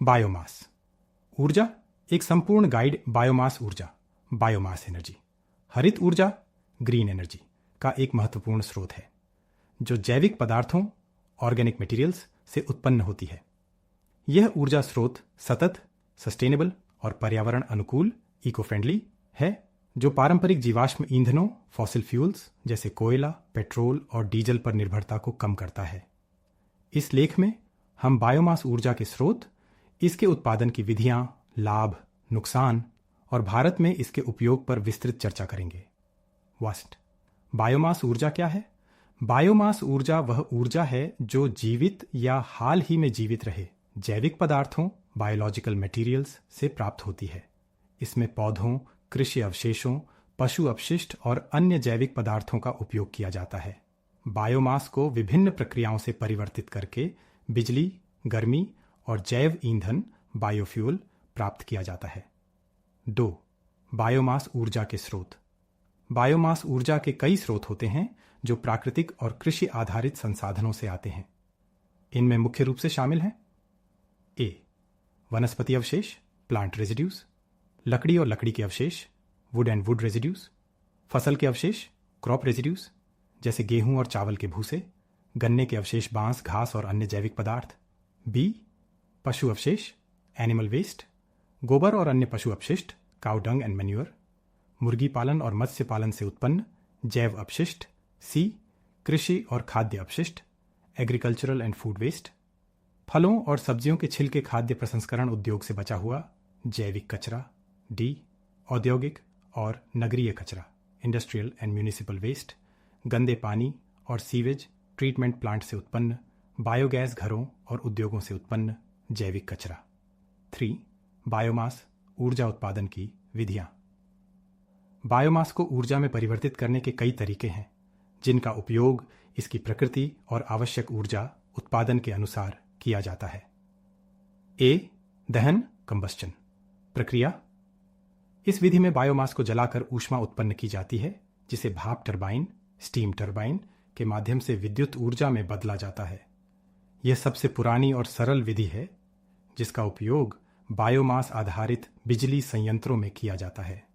Biomass ऊर्जा एक संपूर्ण गाइड बायोमास ऊर्जा बायोमास एनर्जी हरित ऊर्जा ग्रीन एनर्जी का एक महत्वपूर्ण स्रोत है जो जैविक पदार्थों ऑर्गेनिक मटेरियल्स से उत्पन्न होती है। यह ऊर्जा स्रोत सतत, सस्टेनेबल और पर्यावरण अनुकूल इको फ्रेंडली है जो पारंपरिक जीवाश्म ईंधनों फॉसिल फ्यूल्स जैसे कोयला, पेट्रोल और डीजल पर निर्भरता को कम करता है। इस लेख में हम बायोमास ऊर्जा के स्रोत, इसके उत्पादन की विधियां, लाभ, नुकसान और भारत में इसके उपयोग पर विस्तृत चर्चा करेंगे। वास्ट बायोमास ऊर्जा क्या है? बायोमास ऊर्जा वह ऊर्जा है जो जीवित या हाल ही में जीवित रहे जैविक पदार्थों बायोलॉजिकल मटेरियल्स से प्राप्त होती है। इसमें पौधों, कृषि अवशेषों, पशु अपशिष्ट और अन्य जैविक पदार्थों का उपयोग किया जाता है। बायोमास को विभिन्न प्रक्रियाओं से परिवर्तित करके बिजली, गर्मी और जैव ईंधन बायोफ्यूल प्राप्त किया जाता है। 2. बायोमास ऊर्जा के स्रोत। बायोमास ऊर्जा के कई स्रोत होते हैं जो प्राकृतिक और कृषि आधारित संसाधनों से आते हैं। इनमें मुख्य रूप से शामिल हैं ए. वनस्पति अवशेष प्लांट रेजिड्यूज, लकड़ी और लकड़ी के अवशेष वुड एंड वुड रेजिड्यूज, फसल के अवशेष क्रॉप रेजिड्यूज जैसे गेहूं और चावल के भूसे, गन्ने के अवशेष बांस, घास और अन्य जैविक पदार्थ। बी. पशु अवशेष एनिमल वेस्ट, गोबर और अन्य पशु अपशिष्ट काउ डंग एंड मैन्योर, मुर्गी पालन और मत्स्य पालन से उत्पन्न जैव अपशिष्ट। सी. कृषि और खाद्य अपशिष्ट एग्रीकल्चरल एंड फूड वेस्ट, फलों और सब्जियों के छिलके खाद्य प्रसंस्करण उद्योग से बचा हुआ जैविक कचरा। डी. औद्योगिक और नगरीय कचरा इंडस्ट्रियल एंड म्यूनिसिपल वेस्ट, गंदे पानी और सीवेज ट्रीटमेंट प्लांट से उत्पन्न बायोगैस घरों और उद्योगों से उत्पन्न जैविक कचरा। 3. बायोमास ऊर्जा उत्पादन की विधियां। बायोमास को ऊर्जा में परिवर्तित करने के कई तरीके हैं जिनका उपयोग इसकी प्रकृति और आवश्यक ऊर्जा उत्पादन के अनुसार किया जाता है। ए. दहन कंबस्चन प्रक्रिया। इस विधि में बायोमास को जलाकर ऊष्मा उत्पन्न की जाती है जिसे भाप टरबाइन स्टीम टरबाइन के माध्यम से विद्युत ऊर्जा में बदला जाता है। यह सबसे पुरानी और सरल विधि है जिसका उपयोग बायोमास आधारित बिजली संयंत्रों में किया जाता है।